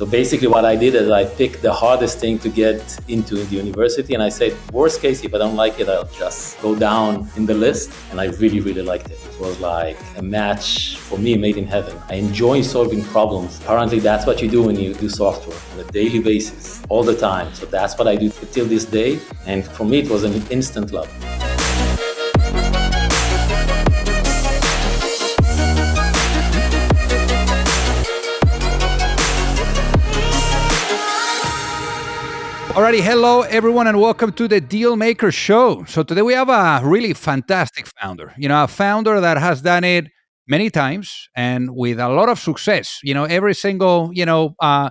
So basically what I did is I picked the hardest thing to get into the university, and I said, worst case, if I don't like it, I'll just go down in the list. And I really, really liked it. It was like a match for me made in heaven. I enjoy solving problems. Apparently that's what you do when you do software on a daily basis, all the time. So that's what I do till this day. And for me, it was an instant love. Alrighty, hello everyone and welcome to the Dealmaker Show. So today we have a really fantastic founder, a founder that has done it many times and with a lot of success. Every single, time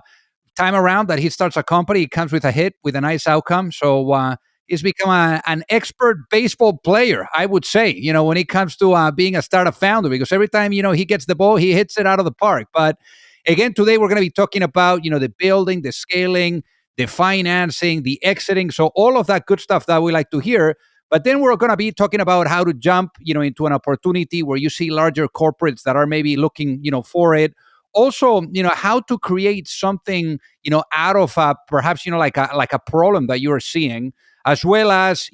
around that he starts a company, it comes with a hit, with a nice outcome. So he's become an expert baseball player, I would say, when it comes to being a startup founder, because every time, he gets the ball, he hits it out of the park. But again, today we're going to be talking about, the building, the scaling, the financing, the exiting, so all of that good stuff that we like to hear. But then we're going to be talking about how to jump, into an opportunity where you see larger corporates that are maybe looking, for it. Also, how to create something, out of perhaps, like a problem that you are seeing, as well as,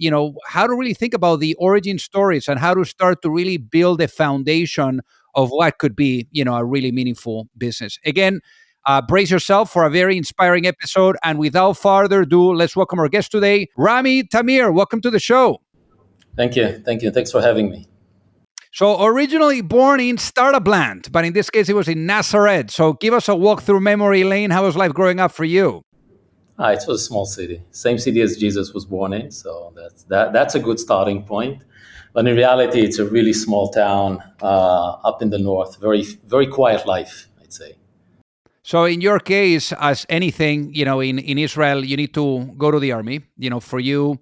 how to really think about the origin stories and how to start to really build a foundation of what could be, a really meaningful business. Again, brace yourself for a very inspiring episode. And without further ado, let's welcome our guest today, Rami Tamir. Welcome to the show. Thank you. Thanks for having me. So originally born in Startup Land, but in this case, it was in Nazareth. So give us a walk through memory lane. How was life growing up for you? It was a small city, same city as Jesus was born in. So that's a good starting point. But in reality, it's a really small town up in the north. Very, very quiet life, I'd say. So in your case, as anything, in Israel, you need to go to the army. For you,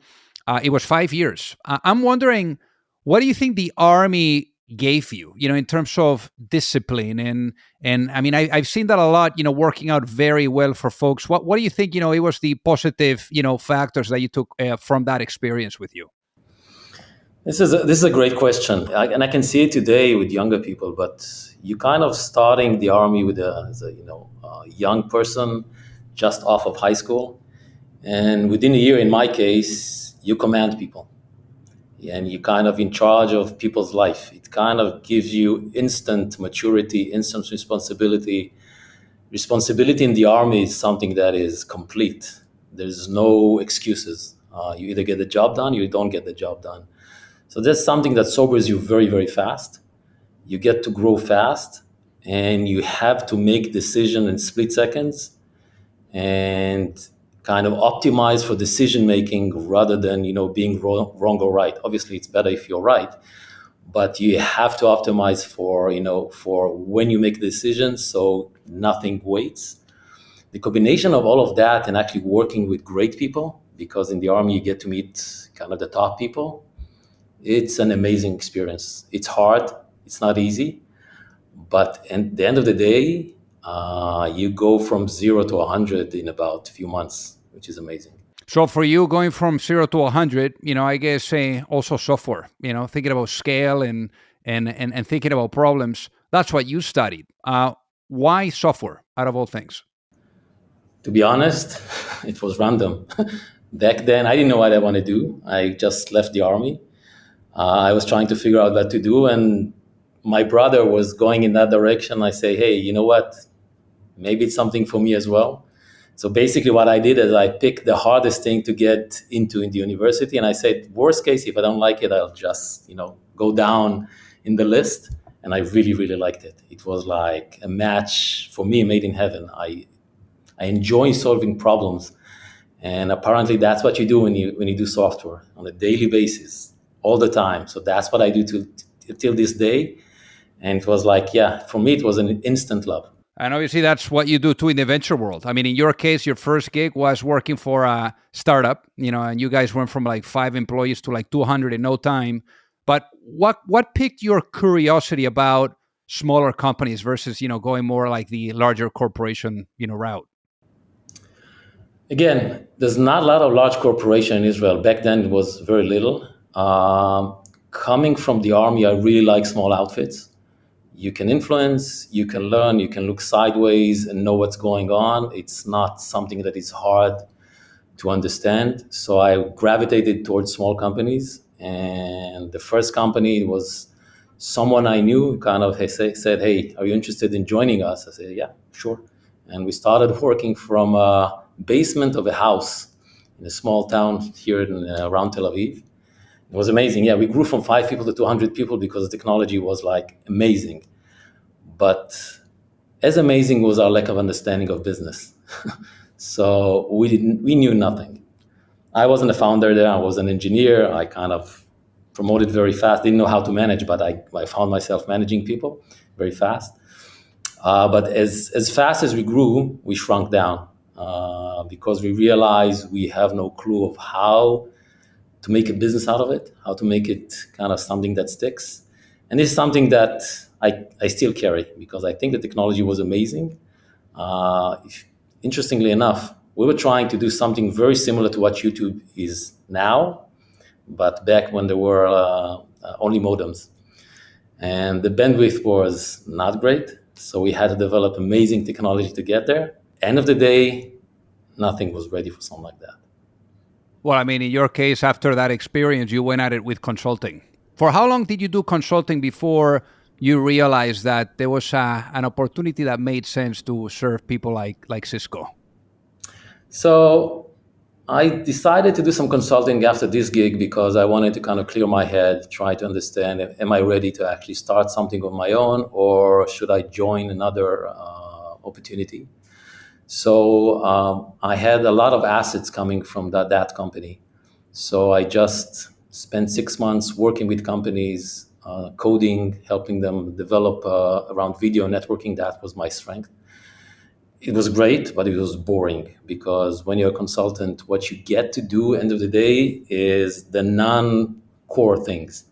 it was 5 years. I'm wondering, what do you think the army gave you, in terms of discipline? And I mean, I've seen that a lot, working out very well for folks. What do you think, it was the positive, factors that you took from that experience with you? This is a great question, and I can see it today with younger people. But you kind of starting the army with as a young person just off of high school, and within a year, in my case, you command people, and you kind of in charge of people's life. It kind of gives you instant maturity, instant responsibility. Responsibility in the army is something that is complete. There's no excuses. You either get the job done, or you don't get the job done. So that's something that sobers you very, very fast. You get to grow fast, and you have to make decisions in split seconds and kind of optimize for decision making rather than being wrong or right. Obviously, it's better if you're right, but you have to optimize for when you make decisions, so nothing waits. The combination of all of that and actually working with great people, because in the army you get to meet kind of the top people. It's an amazing experience. It's hard. It's not easy. But at the end of the day, you go from 0 to 100 in about a few months, which is amazing. So for you, going from 0 to 100, I guess also software, thinking about scale and thinking about problems. That's what you studied. Why software out of all things? To be honest, it was random. Back then, I didn't know what I want to do. I just left the army. I was trying to figure out what to do, and my brother was going in that direction. I say, hey, you know what? Maybe it's something for me as well. So basically what I did is I picked the hardest thing to get into in the university, and I said, worst case, if I don't like it, I'll just, go down in the list. And I really, really liked it. It was like a match for me made in heaven. I enjoy solving problems, and apparently that's what you do when you do software on a daily basis, all the time. So that's what I do till this day. And it was like, for me, it was an instant love. And obviously that's what you do too in the venture world. I mean, in your case, your first gig was working for a startup, and you guys went from like 5 employees to like 200 in no time. But what piqued your curiosity about smaller companies versus, going more like the larger corporation, route? Again, there's not a lot of large corporation in Israel. Back then it was very little. Coming from the army, I really like small outfits. You can influence, you can learn, you can look sideways and know what's going on. It's not something that is hard to understand. So I gravitated towards small companies. And the first company was someone I knew kind of said, "Hey, are you interested in joining us?" I said, "Yeah, sure." And we started working from a basement of a house in a small town here around Tel Aviv. It was amazing. Yeah, we grew from 5 people to 200 people because the technology was like amazing. But as amazing was our lack of understanding of business. So we knew nothing. I wasn't a founder there. I was an engineer. I kind of promoted very fast. Didn't know how to manage, but I found myself managing people very fast. But as fast as we grew, we shrunk down because we realized we have no clue of how to make a business out of it, how to make it kind of something that sticks. And this is something that I still carry because I think the technology was amazing. Interestingly enough, we were trying to do something very similar to what YouTube is now, but back when there were only modems. And the bandwidth was not great. So we had to develop amazing technology to get there. End of the day, nothing was ready for something like that. Well, I mean, in your case, after that experience, you went at it with consulting. For how long did you do consulting before you realized that there was an opportunity that made sense to serve people like Cisco? So I decided to do some consulting after this gig because I wanted to kind of clear my head, try to understand, am I ready to actually start something on my own or should I join another opportunity? So I had a lot of assets coming from that company. So I just spent 6 months working with companies, coding, helping them develop around video networking. That was my strength. It was great, but it was boring because when you're a consultant, what you get to do end of the day is the non-core things.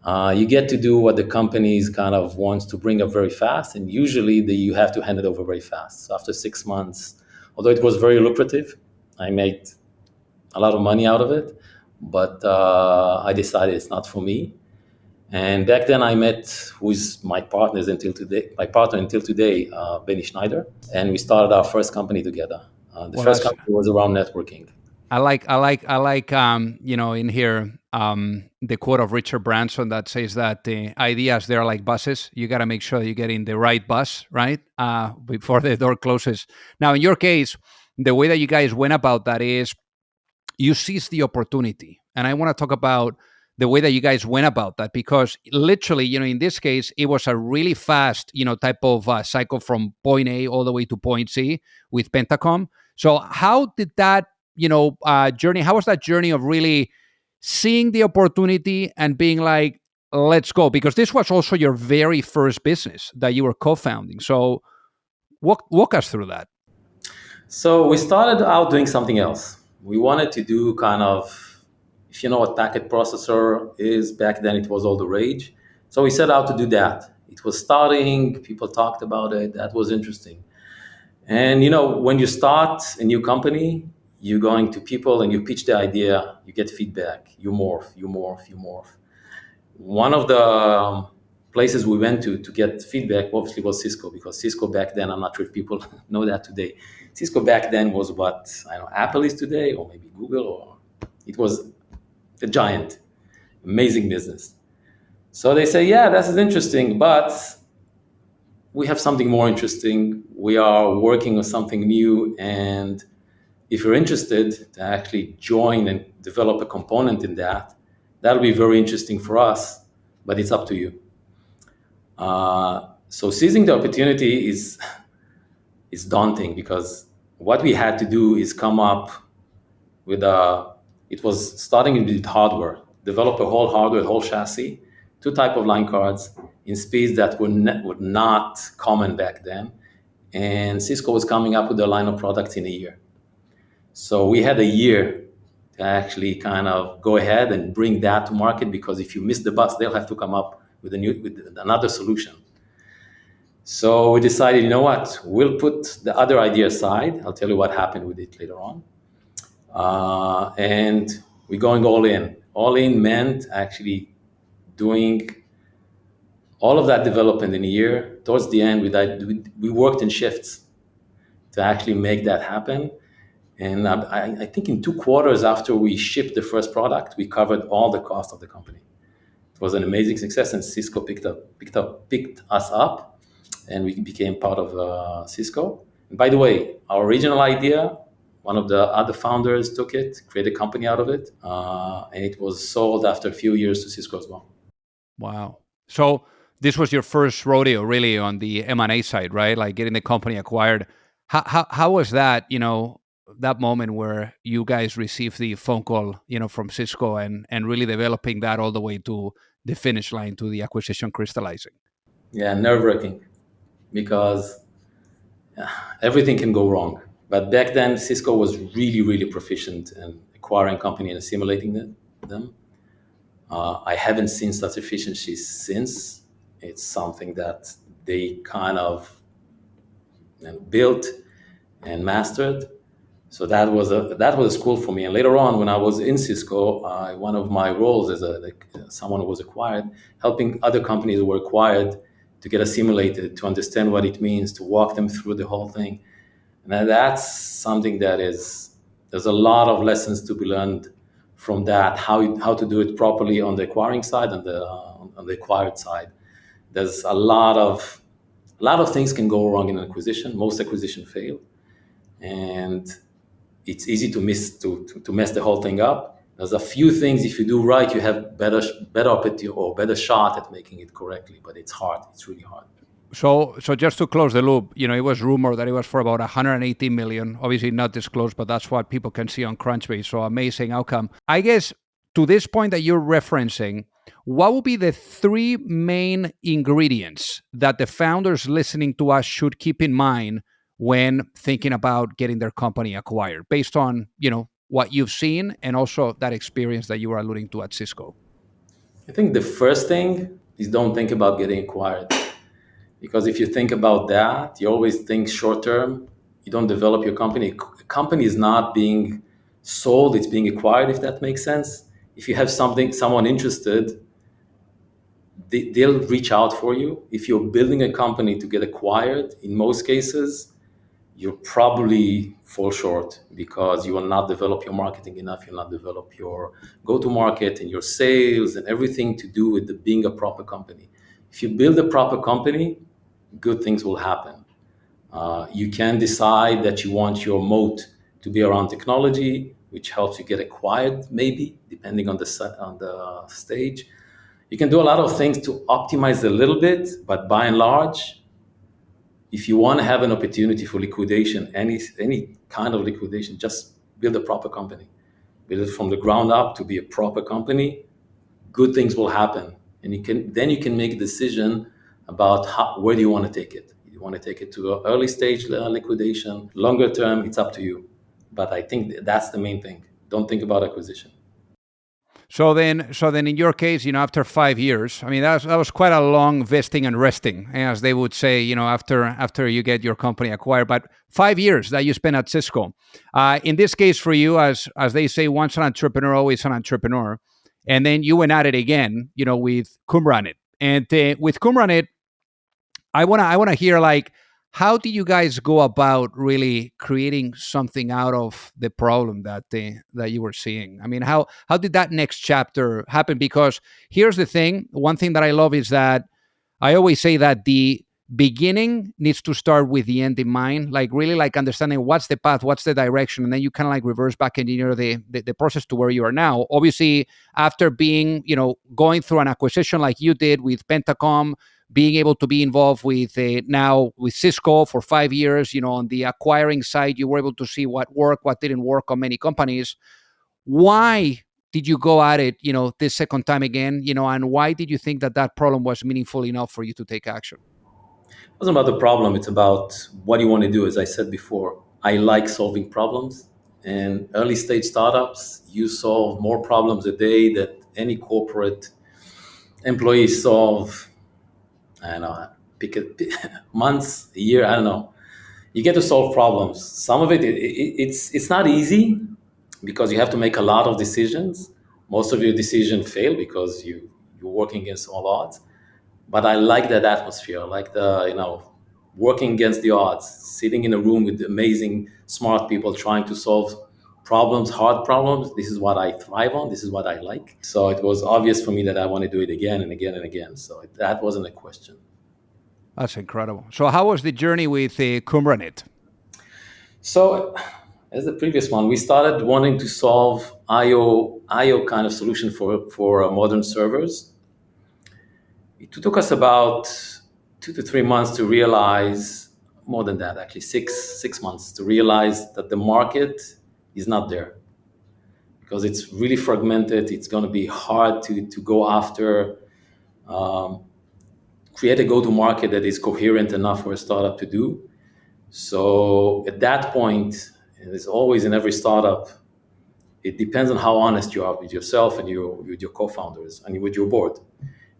You get to do what the companies kind of wants to bring up very fast, and usually you have to hand it over very fast. So after 6 months, although it was very lucrative, I made a lot of money out of it, but I decided it's not for me. And back then I met who is my partner until today, Benny Schneider, and we started our first company together. The Well, first that's company was around networking. I like in here the quote of Richard Branson that says that ideas they're like buses. You got to make sure you get in the right bus, right? Before the door closes. Now, in your case, the way that you guys went about that is you seized the opportunity. And I want to talk about the way that you guys went about that because literally, in this case, it was a really fast, type of cycle from point A all the way to point C with Pentacom. So how did that, journey, how was that journey of really seeing the opportunity and being like, let's go? Because this was also your very first business that you were co-founding. So walk us through that. So we started out doing something else. We wanted to do kind of, if you know what packet processor is, back then it was all the rage. So we set out to do that. It was starting, people talked about it, that was interesting. And when you start a new company, you're going to people and you pitch the idea, you get feedback, you morph, you morph, you morph. One of the places we went to get feedback obviously was Cisco, because Cisco back then, I'm not sure if people know that today, Cisco back then was what I don't know, Apple is today, or maybe Google, or it was a giant, amazing business. So they say, yeah, this is interesting, but we have something more interesting. We are working on something new, and if you're interested to actually join and develop a component in that, that'll be very interesting for us, but it's up to you. So seizing the opportunity is daunting because what we had to do is come up with it was starting with hardware, develop a whole hardware, whole chassis, two type of line cards in speeds that were not common back then. And Cisco was coming up with a line of products in a year. So we had a year to actually kind of go ahead and bring that to market, because if you miss the bus, they'll have to come up with another solution. So we decided, you know what, we'll put the other idea aside. I'll tell you what happened with it later on. And we're going all in. All in meant actually doing All of that development in a year. Towards the end, we worked in shifts to actually make that happen. And I think in 2 quarters after we shipped the first product, we covered all the cost of the company. It was an amazing success, and Cisco picked us up, and we became part of Cisco. And by the way, our original idea, one of the other founders took it, created a company out of it, and it was sold after a few years to Cisco as well. Wow. So this was your first rodeo really on the M&A side, right? Like getting the company acquired. How was that, that moment where you guys received the phone call, from Cisco and really developing that all the way to the finish line to the acquisition crystallizing? Yeah, nerve-wracking because everything can go wrong. But back then, Cisco was really, really proficient in acquiring company and assimilating them. I haven't seen such efficiency since. It's something that they kind of built and mastered. So that was a school for me. And later on, when I was in Cisco, one of my roles as someone who was acquired, helping other companies who were acquired to get assimilated, to understand what it means, to walk them through the whole thing. And that's something there's a lot of lessons to be learned from that, how to do it properly on the acquiring side and on the acquired side. There's a lot of things can go wrong in an acquisition. Most acquisition fail, and it's easy to mess the whole thing up. There's a few things, if you do right, you have better opportunity or better shot at making it correctly, but it's hard. It's really hard. So just to close the loop, it was rumored that it was for about 180 million. Obviously not disclosed, but that's what people can see on Crunchbase. So amazing outcome. I guess to this point that you're referencing, what would be the three main ingredients that the founders listening to us should keep in mind when thinking about getting their company acquired, based on what you've seen and also that experience that you were alluding to at Cisco? I think the first thing is don't think about getting acquired. Because if you think about that, you always think short term. You don't develop your company. A company is not being sold, it's being acquired, if that makes sense. If you have someone interested, they'll reach out for you. If you're building a company to get acquired, in most cases, you'll probably fall short because you will not develop your marketing enough. You'll not develop your go-to-market and your sales and everything to do with being a proper company. If you build a proper company, good things will happen. You can decide that you want your moat to be around technology, which helps you get acquired, maybe, depending on the stage. You can do a lot of things to optimize a little bit, but by and large, if you want to have an opportunity for liquidation, any kind of liquidation, just build a proper company. Build it from the ground up to be a proper company. Good things will happen, and you can make a decision about where do you want to take it. You want to take it to an early stage liquidation, longer term, it's up to you. But I think that's the main thing. Don't think about acquisition. So then, in your case, after 5 years, I mean, that was quite a long vesting and resting, as they would say, after you get your company acquired. But 5 years that you spent at Cisco, in this case for you, as they say, once an entrepreneur, always an entrepreneur, and then you went at it again, with Qumranit, and with Qumranit, I wanna hear, like, how did you guys go about really creating something out of the problem that you were seeing? I mean, how did that next chapter happen? Because here's the thing: one thing that I love is that I always say that the beginning needs to start with the end in mind, like really like understanding what's the path, what's the direction, and then you kind of like reverse back engineer the process to where you are now. Obviously, after being, going through an acquisition like you did with Pentacom, being able to be involved with now with Cisco for 5 years, on the acquiring side, you were able to see what worked, what didn't work on many companies. Why did you go at it, this second time again, and why did you think that that problem was meaningful enough for you to take action? It wasn't about the problem, it's about what you want to do. As I said before, I like solving problems. And early stage startups, you solve more problems a day that any corporate employee solve. I don't know, pick it months, a year, I don't know. You get to solve problems. Some of it's not easy because you have to make a lot of decisions. Most of your decisions fail because you're working against all odds. but I like that atmosphere. I like the, working against the odds, sitting in a room with amazing, smart people trying to solve problems, hard problems. This is what I thrive on. This is what I like. So it was obvious for me that I want to do it again and again and again. So that wasn't a question. That's incredible. So how was the journey with Kumbranit? So, as the previous one, we started wanting to solve IO kind of solution for modern servers. It took us about 2 to 3 months to realize, more than that actually, six months to realize that the market is not there because it's really fragmented. It's going to be hard to go after, um, create a go-to market that is coherent enough for a startup to do. So at that point, and it's always in every startup, it depends on how honest you are with yourself and with your co-founders and with your board.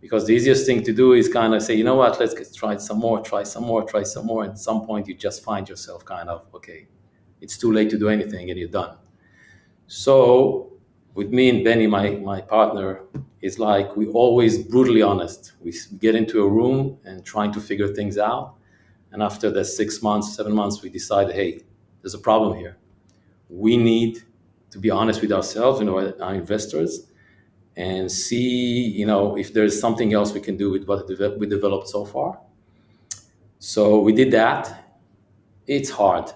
Because the easiest thing to do is kind of say, you know what, let's try some more, try some more, try some more. At some point, you just find yourself kind of, okay, it's too late to do anything and you're done. So with me and Benny, my partner, is like we always brutally honest. We get into a room and trying to figure things out. And after the 6 months, 7 months, we decided, hey, there's a problem here. We need to be honest with ourselves, our investors, and see, if there's something else we can do with what we developed so far. So we did that. It's hard.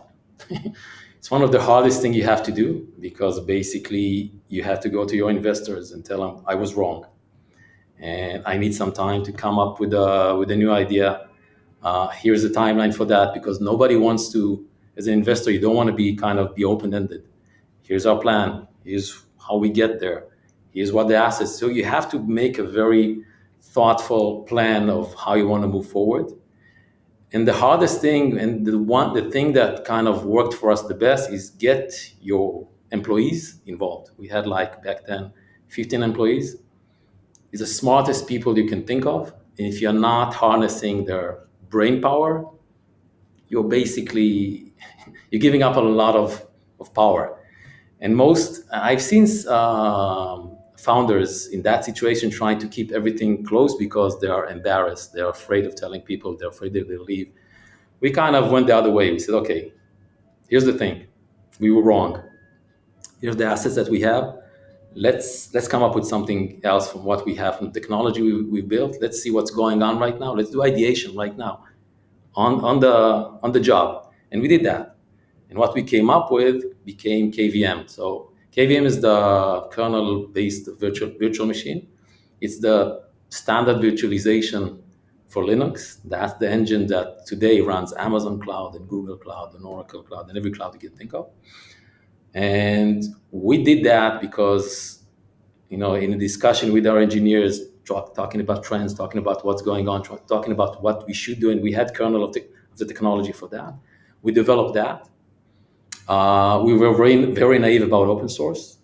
It's one of the hardest things you have to do because basically you have to go to your investors and tell them I was wrong, and I need some time to come up with a new idea. Here's the timeline for that because nobody wants to, as an investor, you don't want to be open-ended. Here's our plan. Here's how we get there. Here's what the assets. So you have to make a very thoughtful plan of how you want to move forward. And the hardest thing, and the thing that kind of worked for us the best, is get your employees involved. We had like back then 15 employees. It's the smartest people you can think of. And if you're not harnessing their brain power, you're basically you're giving up a lot of power. And most I've seen founders in that situation trying to keep everything close because they are embarrassed, they're afraid of telling people, they're afraid that they'll leave. We kind of went the other way. We said, okay, here's the thing, we were wrong. Here's the assets that we have. Let's come up with something else from what we have, from the technology we built. Let's see what's going on right now. Let's do ideation right now on the job. And we did that. And what we came up with became KVM. So KVM is the kernel-based virtual machine. It's the standard virtualization for Linux. That's the engine that today runs Amazon Cloud and Google Cloud and Oracle Cloud and every cloud you can think of. And we did that because, in a discussion with our engineers, talking about trends, talking about what's going on, talking about what we should do, and we had kernel of the technology for that. We developed that. We were very, very naive about open source.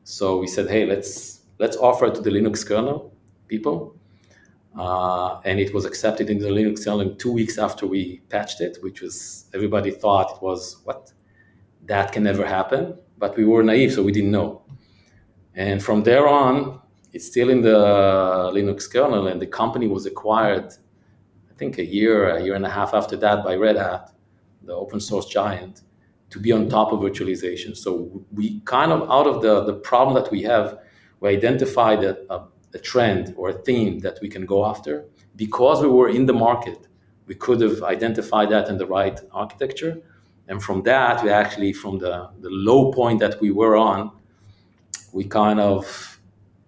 So we said, hey, let's offer it to the Linux kernel people. And it was accepted in the Linux kernel in 2 weeks after we patched it, which was, everybody thought it was, what? That can never happen. But we were naive, so we didn't know. And from there on, it's still in the Linux kernel, and the company was acquired, I think a year and a half after that by Red Hat, the open source giant, to be on top of virtualization. So we kind of, out of the problem that we have, we identified a trend or a theme that we can go after. Because we were in the market, we could have identified that in the right architecture. And from that, we actually, from the low point that we were on, we kind of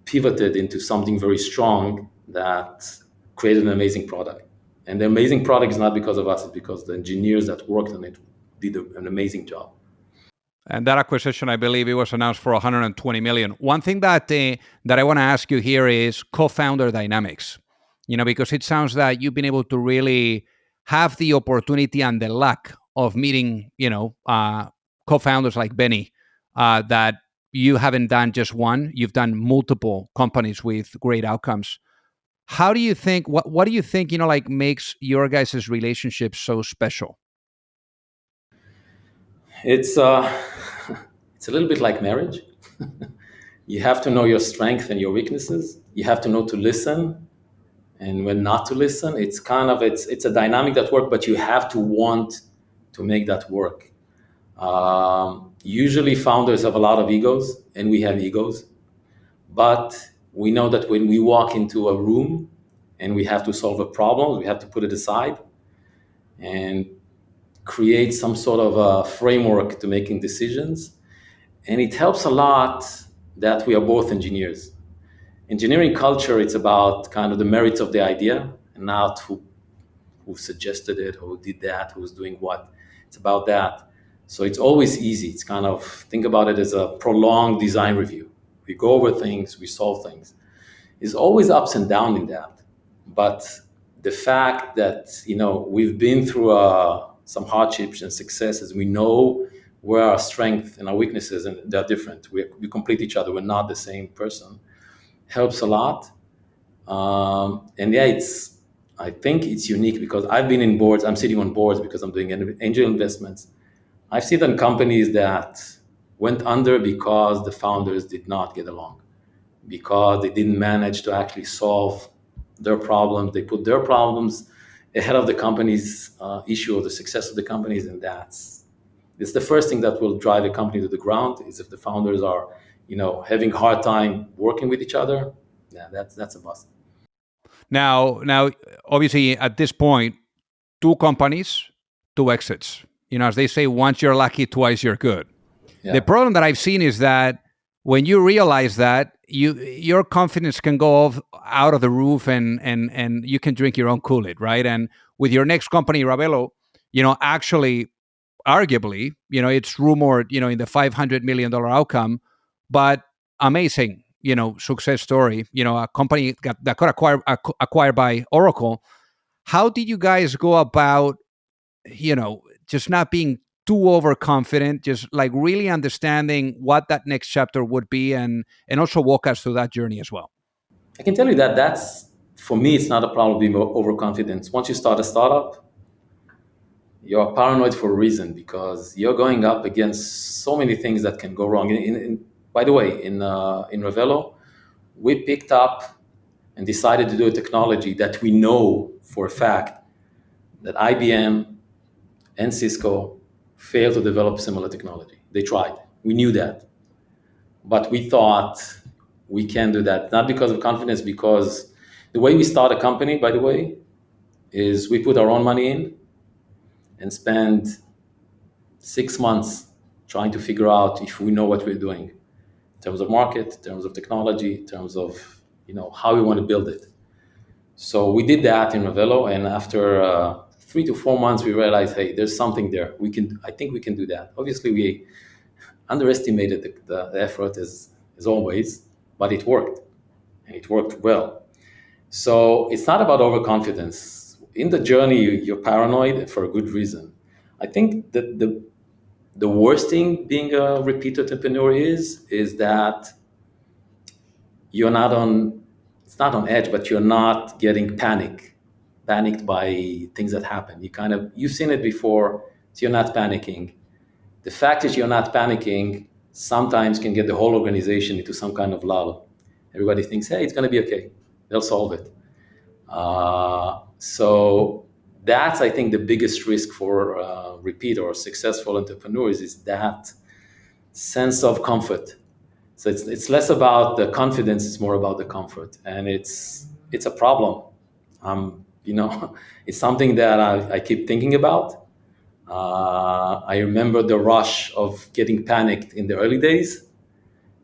pivoted into something very strong that created an amazing product. And the amazing product is not because of us, it's because the engineers that worked on it did an amazing job. And that acquisition, I believe, it was announced for 120 million. One thing that I want to ask you here is co-founder dynamics. Because it sounds that you've been able to really have the opportunity and the luck of meeting, co-founders like Benny, that you haven't done just one, you've done multiple companies with great outcomes. How do you think? What do you think? Makes your guys' relationship so special? It's it's a little bit like marriage. You have to know your strengths and your weaknesses. You have to know to listen, and when not to listen. It's kind of it's a dynamic that works, but you have to want to make that work. Usually founders have a lot of egos, and we have egos, but we know that when we walk into a room and we have to solve a problem, we have to put it aside and create some sort of a framework to making decisions. And it helps a lot that we are both engineers. Engineering culture, it's about kind of the merits of the idea and not who suggested it, who did that, who's doing what. It's about that. So it's always easy. It's kind of, think about it as a prolonged design review. We go over things, we solve things. There's always ups and downs in that. But the fact that, we've been through some hardships and successes, we know where our strengths and our weaknesses, and they're different. We complete each other. We're not the same person. Helps a lot. And yeah, I think it's unique because I've been in boards. I'm sitting on boards because I'm doing angel investments. I've seen on companies that went under because the founders did not get along, because they didn't manage to actually solve their problems. They put their problems ahead of the company's issue or the success of the companies, and it's the first thing that will drive a company to the ground. Is if the founders are, having a hard time working with each other. Yeah, that's a bust. Now, obviously, at this point, two companies, two exits. As they say, once you're lucky, twice you're good. Yeah. The problem that I've seen is that when you realize that, your confidence can go out of the roof, and you can drink your own Kool-Aid, right? And with your next company, Ravelo, actually, arguably, it's rumored, in the $500 million outcome, but amazing, success story. A company that got acquired by Oracle. How did you guys go about, just not being too overconfident, just like really understanding what that next chapter would be, and also walk us through that journey as well? I can tell you that that's, for me, it's not a problem being overconfident. Once you start a startup, you're paranoid for a reason, because you're going up against so many things that can go wrong. By the way, in Ravelo, we picked up and decided to do a technology that we know for a fact that IBM and Cisco failed to develop similar technology. They tried. We knew that. But we thought we can do that, not because of confidence, because the way we start a company, by the way, is we put our own money in and spend 6 months trying to figure out if we know what we're doing in terms of market, in terms of technology, in terms of how we want to build it. So we did that in Ravelo, and after 3 to 4 months, we realized, hey, there's something there. I think we can do that. Obviously, we underestimated the effort as always, but it worked, and it worked well. So it's not about overconfidence. In the journey, you're paranoid for a good reason. I think that the worst thing being a repeat entrepreneur is that you're not on, it's not on edge, but you're not getting panicked by things that happen. You've seen it before, so you're not panicking. The fact that you're not panicking sometimes can get the whole organization into some kind of lull. Everybody thinks, hey, it's going to be okay. They'll solve it. So that's, I think, the biggest risk for repeat or successful entrepreneurs, is that sense of comfort. So it's less about the confidence, it's more about the comfort. And it's a problem. It's something that I keep thinking about. I remember the rush of getting panicked in the early days.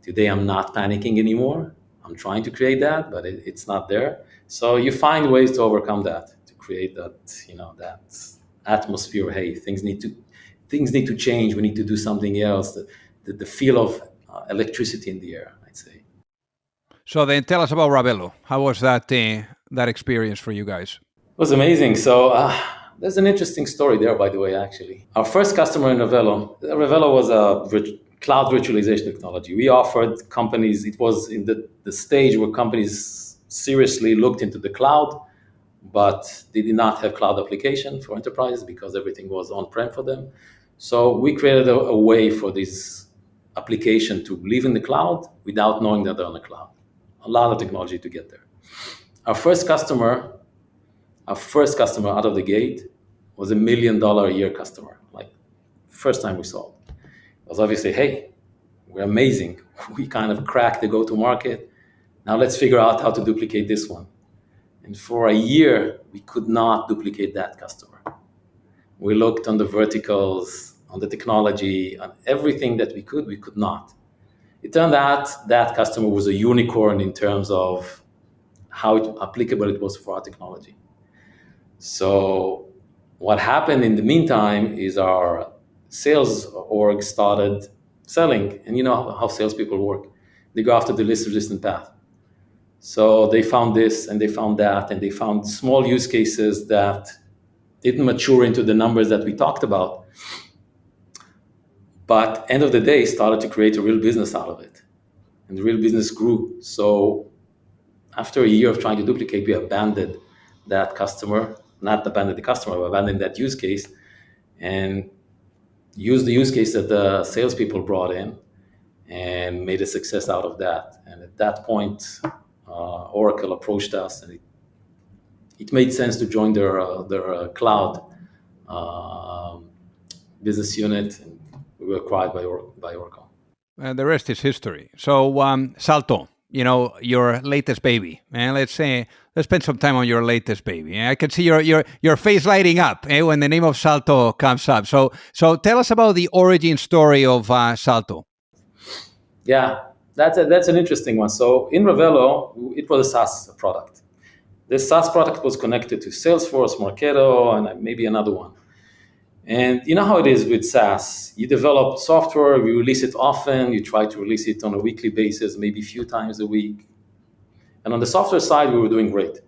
Today, I'm not panicking anymore. I'm trying to create that, but it's not there. So you find ways to overcome that, to create that, that atmosphere. Hey, things need to change. We need to do something else. The feel of electricity in the air, I'd say. So then, tell us about Ravelo. How was that experience for you guys? It was amazing. So there's an interesting story there, by the way, actually. Our first customer in Ravelo was a cloud virtualization technology. We offered companies, it was in the stage where companies seriously looked into the cloud, but they did not have cloud application for enterprise because everything was on-prem for them. So we created a way for this application to live in the cloud without knowing that they're on the cloud. A lot of technology to get there. Our first customer, our first customer out of the gate was $1 million a year customer. Like first time we sold, it was obviously, hey, we're amazing. We kind of cracked the go-to-market. Now let's figure out how to duplicate this one. And for a year, we could not duplicate that customer. We looked on the verticals, on the technology, on everything that we could not. It turned out that customer was a unicorn in terms of how applicable it was for our technology. So what happened in the meantime is our sales org started selling. And you know how salespeople work. They go after the least resistant path. So they found this and they found that, and they found small use cases that didn't mature into the numbers that we talked about. But end of the day, started to create a real business out of it. And the real business grew. So after a year of trying to duplicate, we abandoned that customer, not abandoned the customer, but abandoned that use case, and used the use case that the salespeople brought in and made a success out of that. And at that point, Oracle approached us, and it made sense to join their cloud business unit, and we were acquired by Oracle. The rest is history. So, Salto, your latest baby, and let's spend some time on your latest baby. I can see your face lighting up when the name of Salto comes up. So tell us about the origin story of Salto. Yeah, that's an interesting one. So in Ravello, it was a SaaS product. This SaaS product was connected to Salesforce, Marketo, and maybe another one. And you know how it is with SaaS. You develop software, you release it often, you try to release it on a weekly basis, maybe a few times a week. And on the software side, we were doing great.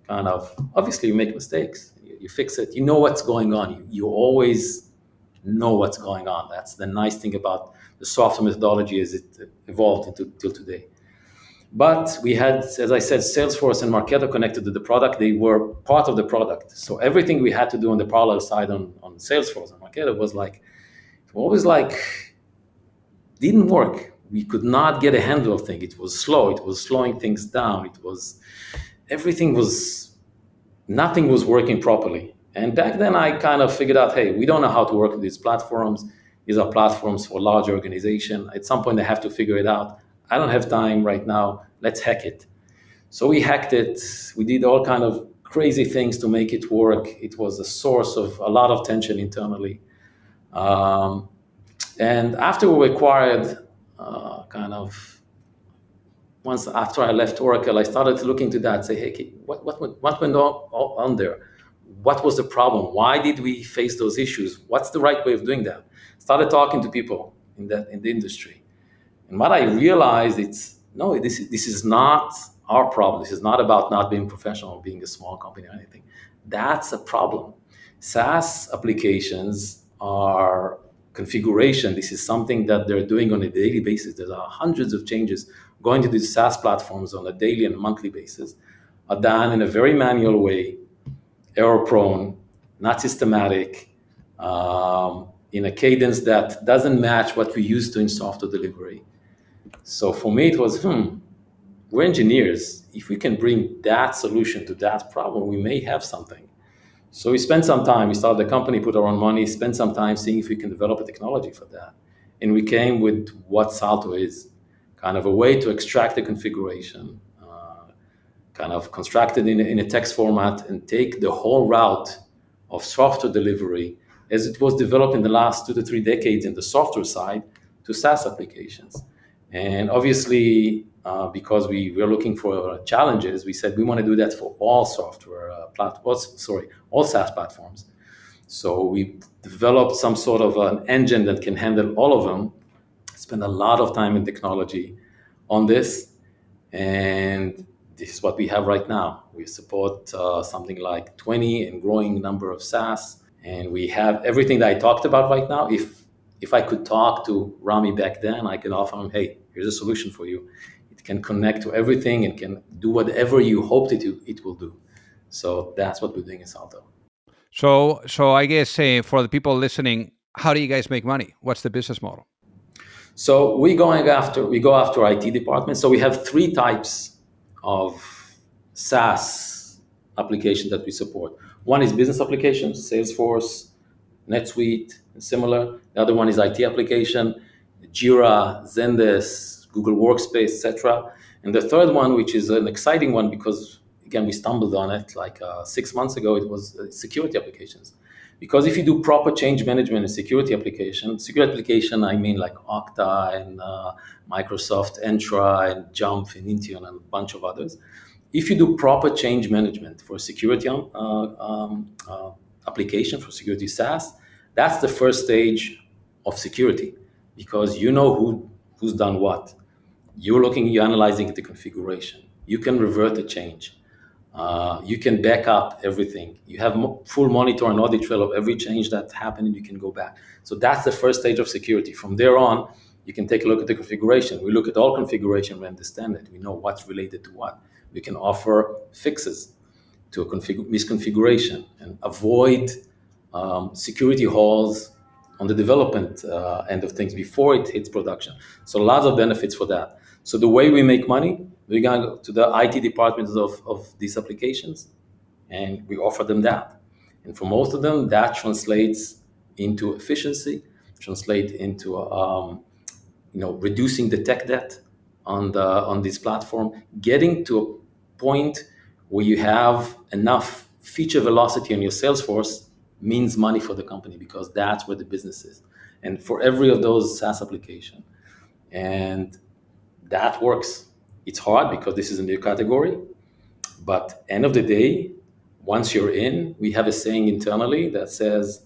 Kind of, obviously you make mistakes, you fix it, you know what's going on. You always know what's going on. That's the nice thing about the software methodology as it evolved till today. But we had, as I said, Salesforce and Marketo connected to the product. They were part of the product. So everything we had to do on the parallel side on Salesforce and Marketo was always didn't work. We could not get a handle of things. It was slow. It was slowing things down. Nothing was working properly. And back then I kind of figured out, hey, we don't know how to work with these platforms. These are platforms for large organization. At some point they have to figure it out. I don't have time right now. Let's hack it. So we hacked it. We did all kind of crazy things to make it work. It was a source of a lot of tension internally. And after we acquired, once after I left Oracle, I started to look into that, say, hey, what went on there? What was the problem? Why did we face those issues? What's the right way of doing that? Started talking to people in the industry. And what I realized, this is not our problem. This is not about not being professional, being a small company or anything. That's a problem. SaaS applications are configuration. This is something that they're doing on a daily basis. There are hundreds of changes going to these SaaS platforms on a daily and monthly basis, are done in a very manual way, error-prone, not systematic, in a cadence that doesn't match what we used to in software delivery. So for me, it was, we're engineers. If we can bring that solution to that problem, we may have something. So we spent some time, we started the company, put our own money, spent some time seeing if we can develop a technology for that. And we came with what Salto is, kind of a way to extract the configuration, kind of construct it in a text format and take the whole route of software delivery as it was developed in the last 2 to 3 decades in the software side to SaaS applications. And obviously, because we were looking for challenges, we said we want to do that for all software all SaaS platforms. So we developed some sort of an engine that can handle all of them. Spend a lot of time in technology on this, and this is what we have right now. We support something like 20 and growing number of SaaS, and we have everything that I talked about right now. If I could talk to Rami back then, I could offer him, hey, here's a solution for you. It can connect to everything and can do whatever you hoped it will do. So that's what we're doing in Salto. So I guess for the people listening, how do you guys make money? What's the business model? So we go after IT departments. So we have 3 types of SaaS applications that we support. One is business applications, Salesforce, NetSuite, and similar. The other one is IT application, Jira, Zendesk, Google Workspace, etc. And the third one, which is an exciting one because again we stumbled on it like 6 months ago, it was security applications. Because if you do proper change management in security application, I mean like Okta and Microsoft Entra and Jump and Intune and a bunch of others. If you do proper change management for security application, for security SaaS, that's the first stage of security because you know who's done what. You're analyzing the configuration. You can revert the change. You can back up everything. You have full monitor and audit trail of every change that happened, and you can go back. So that's the first stage of security. From there on, you can take a look at the configuration. We look at all configuration, we understand it. We know what's related to what. We can offer fixes to a misconfiguration and avoid security holes on the development end of things before it hits production. So lots of benefits for that. So the way we make money, we're going to go to the IT departments of these applications, and we offer them that. And for most of them, that translates into efficiency, translate into reducing the tech debt on this platform, getting to a point where you have enough feature velocity on your sales force means money for the company because that's where the business is. And for every of those SaaS application, and that works. It's hard because this is a new category, but end of the day, once you're in, we have a saying internally that says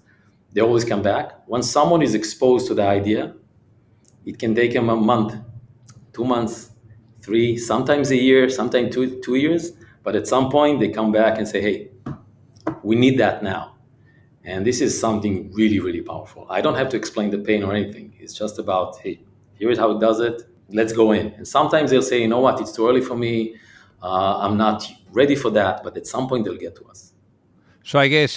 they always come back. Once someone is exposed to the idea, it can take them a month, 2 months, three, sometimes a year, sometimes 2 years. But at some point, they come back and say, hey, we need that now. And this is something really, really powerful. I don't have to explain the pain or anything. It's just about, hey, here is how it does it. Let's go in. And sometimes they'll say, you know what, it's too early for me. I'm not ready for that. But at some point, they'll get to us. So I guess,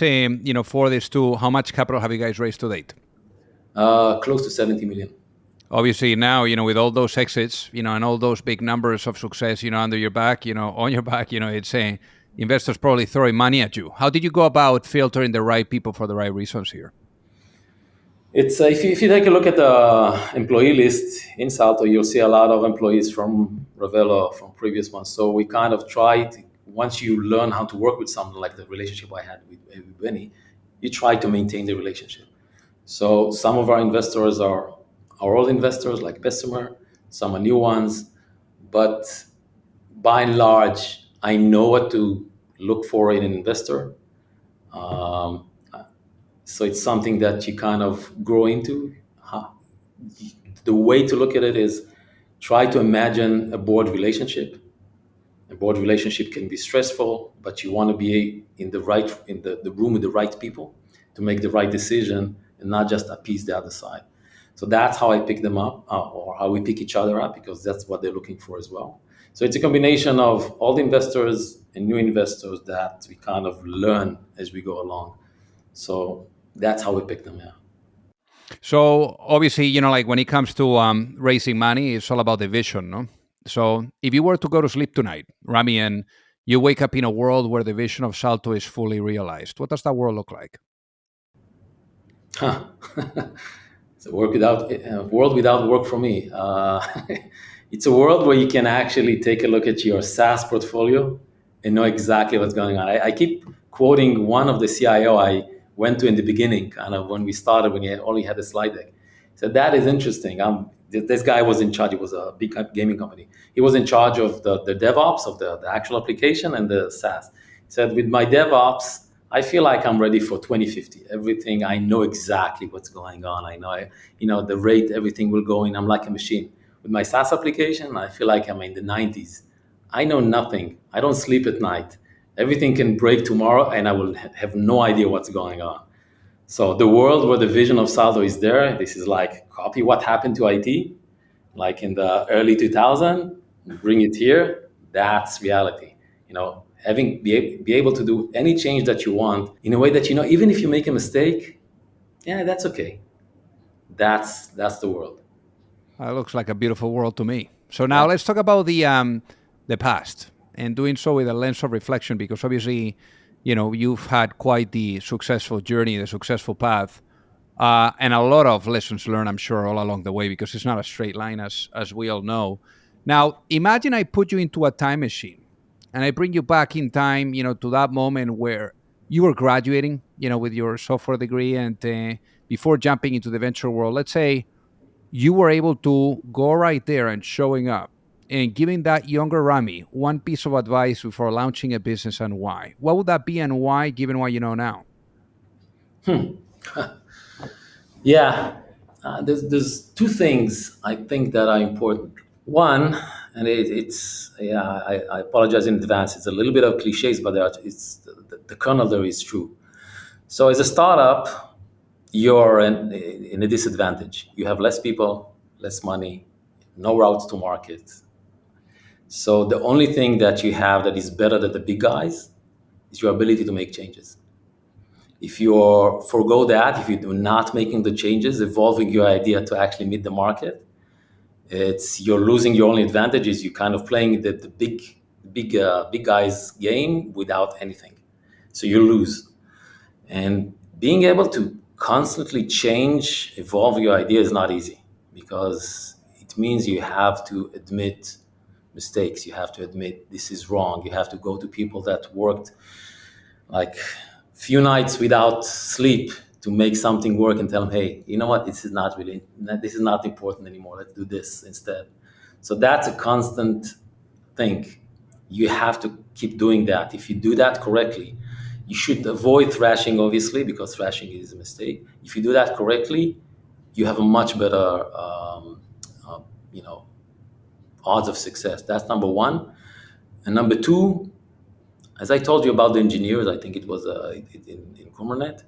for this too, how much capital have you guys raised to date? Close to 70 million. Obviously now, with all those exits, and all those big numbers of success, under your back, on your back, it's saying investors probably throwing money at you. How did you go about filtering the right people for the right reasons here? It's if you take a look at the employee list in Salto, you'll see a lot of employees from Ravello, from previous ones. So we kind of tried, once you learn how to work with someone like the relationship I had with Benny, you try to maintain the relationship. So some of our investors are old investors like Bessemer, some are new ones, but by and large, I know what to look for in an investor. Um, so it's something that you kind of grow into. The way to look at it is try to imagine a board relationship. A board relationship can be stressful, but you want to be in the room with the right people to make the right decision and not just appease the other side. So that's how I pick them up, or how we pick each other up, because that's what they're looking for as well. So it's a combination of old investors and new investors that we kind of learn as we go along. So that's how we pick them. Yeah. So obviously, like when it comes to raising money, it's all about the vision, no? So if you were to go to sleep tonight, Rami, and you wake up in a world where the vision of Salto is fully realized, what does that world look like? Huh. It's a world without work for me. It's a world where you can actually take a look at your SaaS portfolio and know exactly what's going on. I keep quoting one of the CIO I went to in the beginning, kind of when we started, when he only had a slide deck. So that is interesting. This guy was in charge. It was a big gaming company. He was in charge of the DevOps of the actual application and the SaaS. He said, with my DevOps, I feel like I'm ready for 2050. Everything, I know exactly what's going on. I know, the rate, everything will go in. I'm like a machine. With my SaaS application, I feel like I'm in the 90s. I know nothing. I don't sleep at night. Everything can break tomorrow and I will have no idea what's going on. So the world where the vision of Salto is there, this is like copy what happened to IT, like in the early 2000, bring it here. That's reality. Be able to do any change that you want in a way that even if you make a mistake, yeah, that's okay. That's the world. Looks like a beautiful world to me. So now Yeah. let's talk about the past. and doing so with a lens of reflection, because obviously, you've had quite the successful journey, the successful path, and a lot of lessons learned, I'm sure, all along the way, because it's not a straight line, as we all know. Now, imagine I put you into a time machine, and I bring you back in time, to that moment where you were graduating, with your software degree, and before jumping into the venture world. Let's say you were able to go right there and showing up and giving that younger Rami one piece of advice before launching a business, and why. What would that be, and why, given what you know now? Yeah, there's two things I think that are important. One, and it's yeah, I apologize in advance. It's a little bit of cliches, but it's the kernel there is true. So as a startup, you're in a disadvantage. You have less people, less money, no routes to market. So the only thing that you have that is better than the big guys is your ability to make changes. If you forego that, if you're not making the changes, evolving your idea to actually meet the market, you're losing your only advantage is you kind of playing the big guys game without anything. So you lose. And being able to constantly change, evolve your idea is not easy because it means you have to admit mistakes. You have to admit this is wrong. You have to go to people that worked like few nights without sleep to make something work and tell them, hey, you know what, this is not important anymore. Let's do this instead. So that's a constant thing. You have to keep doing that. If you do that correctly, you should avoid thrashing, obviously, because thrashing is a mistake. If you do that correctly, you have a much better, uh, you know, odds of success. That's number one. And number two, as I told you about the engineers, I think it was in Kubernetes,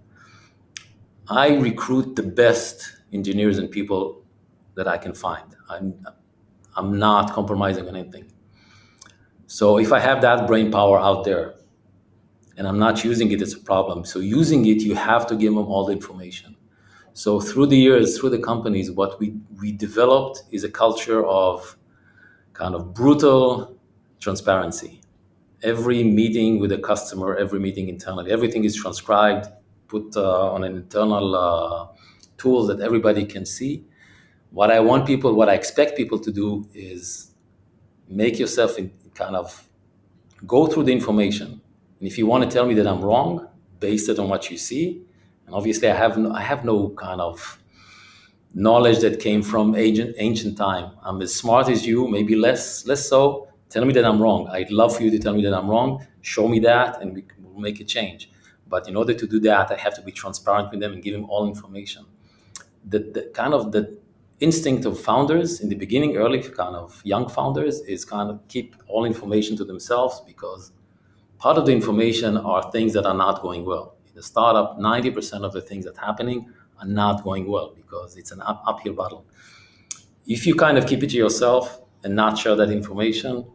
I recruit the best engineers and people that I can find. I'm not compromising on anything. So if I have that brain power out there and I'm not using it, it's a problem. So using it, you have to give them all the information. So through the years, through the companies, what we developed is a culture of kind of brutal transparency. Every meeting with a customer, every meeting internally, everything is transcribed, put on an internal tool that everybody can see. What I expect people to do is make yourself kind of go through the information. And if you want to tell me that I'm wrong, base it on what you see. And obviously, I have no kind of knowledge that came from ancient time. I'm as smart as you, maybe less so. Tell me that I'm wrong. I'd love for you to tell me that I'm wrong. Show me that, and we'll make a change. But in order to do that, I have to be transparent with them and give them all information. The kind of the instinct of founders in the beginning, early kind of young founders, is kind of keep all information to themselves because part of the information are things that are not going well. In a startup, 90% of the things that are happening are not going well because it's an uphill battle. If you kind of keep it to yourself and not share that information,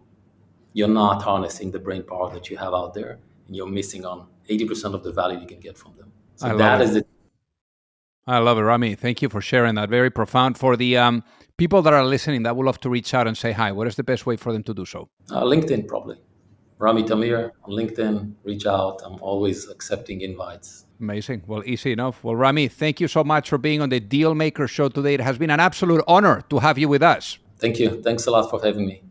you're not harnessing the brain power that you have out there, and you're missing on 80% of the value you can get from them. So I love that it. is the I love it, Rami. Thank you for sharing that. Very profound. For the people that are listening that would love to reach out and say hi, what is the best way for them to do so? LinkedIn probably. Rami Tamir on LinkedIn. Reach out. I'm always accepting invites. Amazing. Well, easy enough. Well, Rami, thank you so much for being on the Deal Maker Show today. It has been an absolute honor to have you with us. Thank you. Thanks a lot for having me.